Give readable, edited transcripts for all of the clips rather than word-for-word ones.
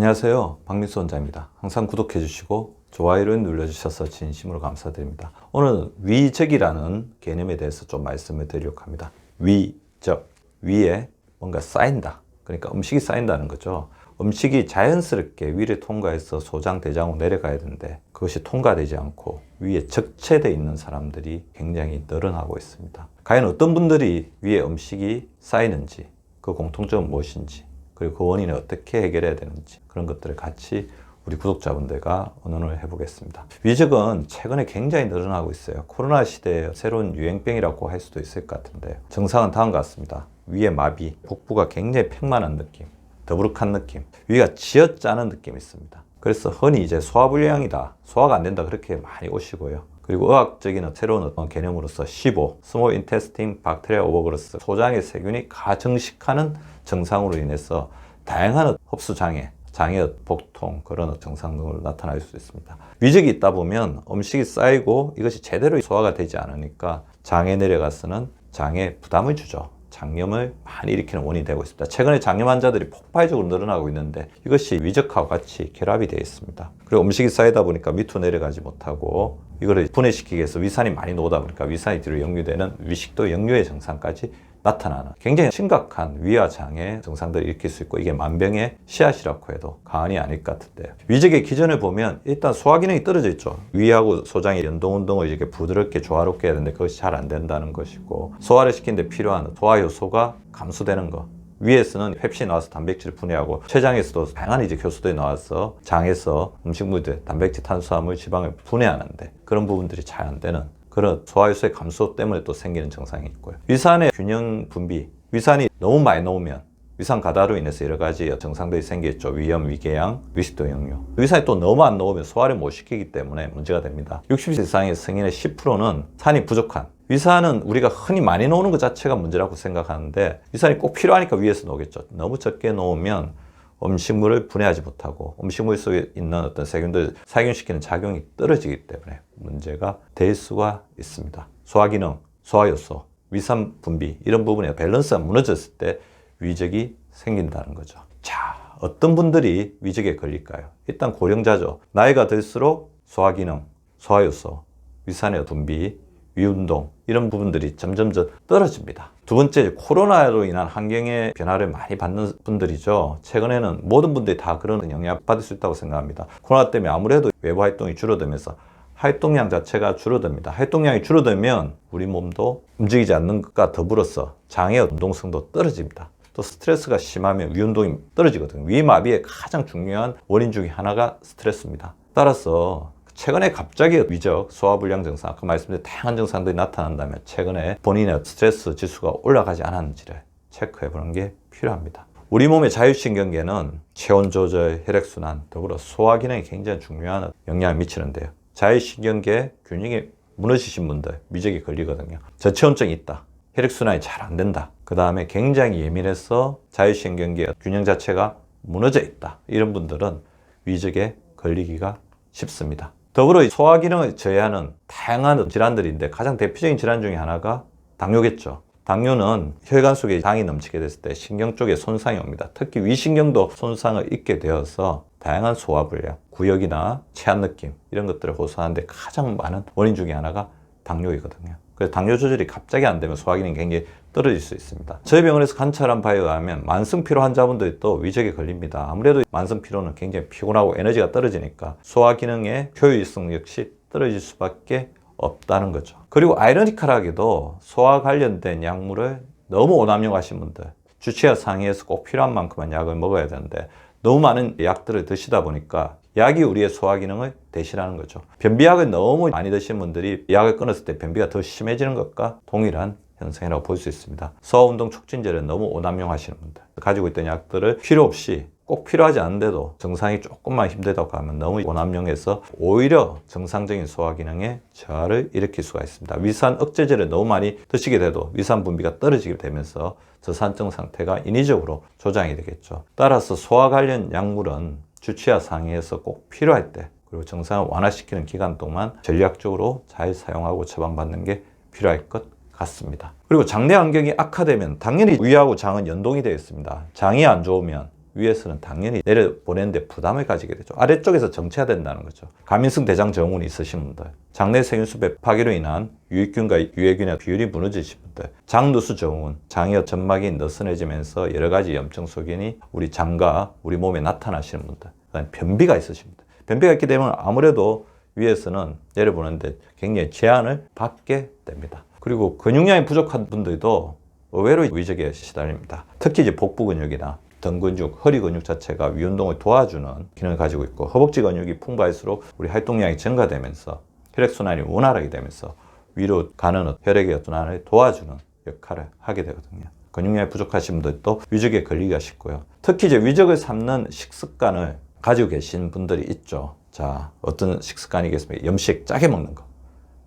안녕하세요, 박민수 원장입니다. 항상 구독해 주시고 좋아요를 눌러주셔서 진심으로 감사드립니다. 오늘 위적이라는 개념에 대해서 좀 말씀을 드리려고 합니다. 위적, 위에 뭔가 쌓인다, 그러니까 음식이 쌓인다는 거죠. 음식이 자연스럽게 위를 통과해서 소장, 대장으로 내려가야 되는데 그것이 통과되지 않고 위에 적체되어 있는 사람들이 굉장히 늘어나고 있습니다. 과연 어떤 분들이 위에 음식이 쌓이는지, 그 공통점은 무엇인지, 그리고 그 원인을 어떻게 해결해야 되는지, 그런 것들을 같이 우리 구독자분들과 의논을 해보겠습니다. 위적은 최근에 굉장히 늘어나고 있어요. 코로나 시대의 새로운 유행병이라고 할 수도 있을 것 같은데, 증상은 다음과 같습니다. 위에 마비, 복부가 굉장히 팽만한 느낌, 더부룩한 느낌, 위가 쥐어짜는 느낌이 있습니다. 그래서 흔히 이제 소화불량이다, 소화가 안 된다, 그렇게 많이 오시고요. 그리고 의학적인 새로운 어떤 개념으로서 SIBO, Small Intestine Bacterial Overgrowth, 소장의 세균이 가증식하는 증상으로 인해서 다양한 흡수 장애, 장애 복통, 그런 증상 등으로 나타날 수 있습니다. 위적이 있다 보면 음식이 쌓이고 이것이 제대로 소화가 되지 않으니까 장에 내려가서는 장에 부담을 주죠. 장염을 많이 일으키는 원인이 되고 있습니다. 최근에 장염 환자들이 폭발적으로 늘어나고 있는데 이것이 위적하고 같이 결합이 되어 있습니다. 그리고 음식이 쌓이다 보니까 밑으로 내려가지 못하고 이거를 분해시키기 위해서 위산이 많이 나오다 보니까 위산이 뒤로 역류되는 위식도 역류의 증상까지 나타나는 굉장히 심각한 위와 장애 증상들을 일으킬 수 있고, 이게 만병의 씨앗이라고 해도 과언이 아닐 것 같은데요. 위적의 기전을 보면 일단 소화 기능이 떨어져 있죠. 위하고 소장의 연동 운동을 이렇게 부드럽게 조화롭게 해야 되는데 그것이 잘 안 된다는 것이고, 소화를 시키는 데 필요한 소화 요소가 감소되는 것. 위에서는 펩신이 나와서 단백질을 분해하고, 췌장에서도 다양한 이제 효소들이 나와서 장에서 음식물들, 단백질, 탄수화물, 지방을 분해하는데 그런 부분들이 잘 안 되는, 그런 소화효소의 감소 때문에 또 생기는 증상이 있고요. 위산의 균형 분비, 위산이 너무 많이 나오면 위산 과다로 인해서 여러 가지 증상들이 생기겠죠. 위염, 위궤양, 위식도 역류. 위산이 또 너무 안 나오면 소화를 못 시키기 때문에 문제가 됩니다. 60세 이상의 성인의 10%는 산이 부족한, 위산은 우리가 흔히 많이 나오는 것 자체가 문제라고 생각하는데 위산이 꼭 필요하니까 위에서 나오겠죠. 너무 적게 나오면 음식물을 분해하지 못하고 음식물 속에 있는 어떤 세균들 살균시키는 작용이 떨어지기 때문에 문제가 될 수가 있습니다. 소화기능, 소화효소, 위산 분비, 이런 부분에 밸런스가 무너졌을 때 위적이 생긴다는 거죠. 자, 어떤 분들이 위적에 걸릴까요? 일단 고령자죠. 나이가 들수록 소화기능, 소화효소, 위산의 분비, 위운동, 이런 부분들이 점점 떨어집니다. 두 번째, 코로나로 인한 환경의 변화를 많이 받는 분들이죠. 최근에는 모든 분들이 다 그런 영향을 받을 수 있다고 생각합니다. 코로나 때문에 아무래도 외부 활동이 줄어들면서 활동량 자체가 줄어듭니다. 활동량이 줄어들면 우리 몸도 움직이지 않는 것과 더불어서 장의 운동성도 떨어집니다. 또 스트레스가 심하면 위운동이 떨어지거든요. 위마비의 가장 중요한 원인 중에 하나가 스트레스입니다. 따라서 최근에 갑자기 위적, 소화불량 증상, 아까 말씀드린 다양한 증상들이 나타난다면 최근에 본인의 스트레스 지수가 올라가지 않았는지를 체크해보는 게 필요합니다. 우리 몸의 자율신경계는 체온 조절, 혈액순환, 더불어 소화 기능이 굉장히 중요한 영향을 미치는데요. 자율신경계 균형이 무너지신 분들 위적이 걸리거든요. 저체온증이 있다, 혈액순환이 잘 안 된다, 그 다음에 굉장히 예민해서 자율신경계 균형 자체가 무너져 있다, 이런 분들은 위적에 걸리기가 쉽습니다. 더불어 소화 기능을 저해하는 다양한 질환들인데 가장 대표적인 질환 중에 하나가 당뇨겠죠. 당뇨는 혈관 속에 당이 넘치게 됐을 때 신경 쪽에 손상이 옵니다. 특히 위신경도 손상을 입게 되어서 다양한 소화불량, 구역이나 체한 느낌, 이런 것들을 호소하는데 가장 많은 원인 중에 하나가 당뇨이거든요. 그래서 당뇨 조절이 갑자기 안 되면 소화 기능이 굉장히 떨어질 수 있습니다. 저희 병원에서 관찰한 바에 의하면 만성피로 환자분들이 또 위적에 걸립니다. 아무래도 만성피로는 굉장히 피곤하고 에너지가 떨어지니까 소화 기능의 효율성 역시 떨어질 수밖에 없다는 거죠. 그리고 아이러니컬하게도 소화 관련된 약물을 너무 오남용하신 분들, 주치의 상의에서 꼭 필요한 만큼만 약을 먹어야 되는데 너무 많은 약들을 드시다 보니까 약이 우리의 소화 기능을 대신하는 거죠. 변비약을 너무 많이 드시는 분들이 약을 끊었을 때 변비가 더 심해지는 것과 동일한 현상이라고 볼 수 있습니다. 소화운동 촉진제를 너무 오남용하시는 분들, 가지고 있던 약들을 필요 없이, 꼭 필요하지 않은데도 증상이 조금만 힘들다고 하면 너무 오남용해서 오히려 정상적인 소화 기능에 저하를 일으킬 수가 있습니다. 위산 억제제를 너무 많이 드시게 돼도 위산 분비가 떨어지게 되면서 저산증 상태가 인위적으로 조장이 되겠죠. 따라서 소화 관련 약물은 주치의 상의에서 꼭 필요할 때, 그리고 증상을 완화시키는 기간 동안 전략적으로 잘 사용하고 처방받는 게 필요할 것 같습니다. 그리고 장내 환경이 악화되면 당연히 위하고 장은 연동이 되어 있습니다. 장이 안 좋으면 위에서는 당연히 내려보내는데 부담을 가지게 되죠. 아래쪽에서 정체가 된다는 거죠. 가민성 대장 증후군이 있으신 분들, 장내 세균수배 파괴로 인한 유익균과 유해균의 비율이 무너지신 분들, 장누수 증후군, 장의 점막이 느슨해지면서 여러 가지 염증 소견이 우리 장과 우리 몸에 나타나시는 분들, 그다음에 변비가 있으신 분들. 변비가 있게 되면 아무래도 위에서는 내려보는데 굉장히 제한을 받게 됩니다. 그리고 근육량이 부족한 분들도 의외로 위적에 시달립니다. 특히 이제 복부 근육이나 등 근육, 허리 근육 자체가 위운동을 도와주는 기능을 가지고 있고, 허벅지 근육이 풍부할수록 우리 활동량이 증가되면서 혈액순환이 원활하게 되면서 위로 가는 혈액의 순환을 도와주는 역할을 하게 되거든요. 근육량이 부족하신 분들도 위적에 걸리기가 쉽고요. 특히 이제 위적을 삼는 식습관을 가지고 계신 분들이 있죠. 자, 어떤 식습관이겠습니까? 염식 짜게 먹는 거,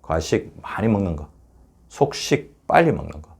과식 많이 먹는 거, 속식 빨리 먹는 거,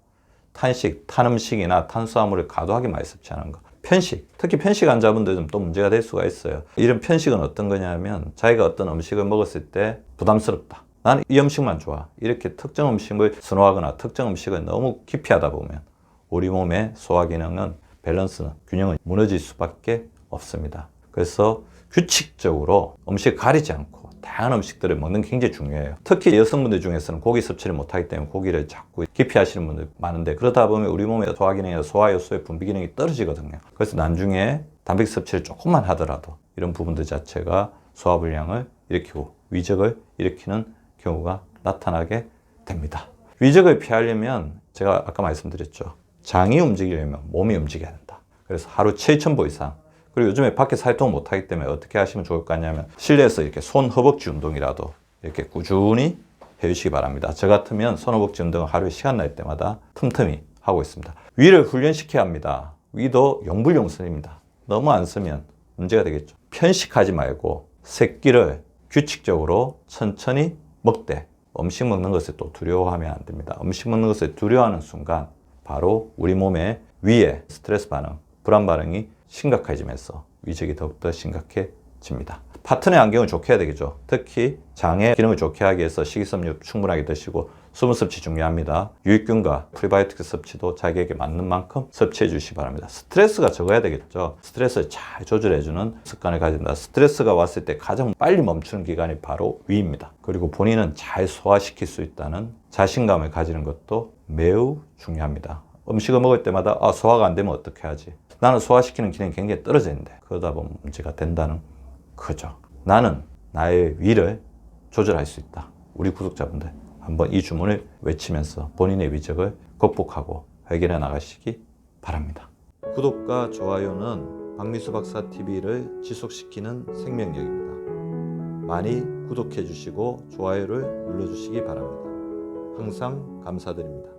탄식, 탄 음식이나 탄수화물을 과도하게 많이 섭취하는 거, 편식, 특히 편식 환자분들은 또 문제가 될 수가 있어요. 이런 편식은 어떤 거냐면 자기가 어떤 음식을 먹었을 때 부담스럽다, 나는 이 음식만 좋아, 이렇게 특정 음식을 선호하거나 특정 음식을 너무 기피하다 보면 우리 몸의 소화 기능은 밸런스는, 균형은 무너질 수밖에 없습니다. 그래서 규칙적으로 음식을 가리지 않고 다양한 음식들을 먹는 게 굉장히 중요해요. 특히 여성분들 중에서는 고기 섭취를 못하기 때문에 고기를 자꾸 기피하시는 분들 많은데, 그러다 보면 우리 몸의 소화 기능이나 소화효소의 분비 기능이 떨어지거든요. 그래서 나중에 단백질 섭취를 조금만 하더라도 이런 부분들 자체가 소화불량을 일으키고 위적을 일으키는 경우가 나타나게 됩니다. 위적을 피하려면 제가 아까 말씀드렸죠. 장이 움직이려면 몸이 움직여야 된다. 그래서 하루 7,000보 이상, 그리고 요즘에 밖에서 활동을 못하기 때문에 어떻게 하시면 좋을 것 같냐면 실내에서 이렇게 손 허벅지 운동이라도 이렇게 꾸준히 해주시기 바랍니다. 저 같으면 손 허벅지 운동을 하루에 시간 날 때마다 틈틈이 하고 있습니다. 위를 훈련시켜야 합니다. 위도 용불용선입니다. 너무 안 쓰면 문제가 되겠죠. 편식하지 말고 새끼를 규칙적으로 천천히 먹되, 음식 먹는 것을 또 두려워하면 안 됩니다. 음식 먹는 것을 두려워하는 순간 바로 우리 몸의 위에 스트레스 반응, 불안 반응이 심각해지면서 위적이 더욱더 심각해집니다. 파트너의 안경을 좋게 해야 되겠죠. 특히 장의 기능을 좋게 하기 위해서 식이섬유 충분하게 드시고 수분 섭취 중요합니다. 유익균과 프리바이오틱 섭취도 자기에게 맞는 만큼 섭취해 주시기 바랍니다. 스트레스가 적어야 되겠죠. 스트레스를 잘 조절해주는 습관을 가진다. 스트레스가 왔을 때 가장 빨리 멈추는 기관이 바로 위입니다. 그리고 본인은 잘 소화시킬 수 있다는 자신감을 가지는 것도 매우 중요합니다. 음식을 먹을 때마다 소화가 안 되면 어떻게 하지? 나는 소화시키는 기능이 굉장히 떨어져 있는데, 그러다 보면 문제가 된다는 거죠. 나는 나의 위를 조절할 수 있다. 우리 구독자분들 한번 이 주문을 외치면서 본인의 위적을 극복하고 해결해 나가시기 바랍니다. 구독과 좋아요는 박미수 박사 TV를 지속시키는 생명력입니다. 많이 구독해 주시고 좋아요를 눌러 주시기 바랍니다. 항상 감사드립니다.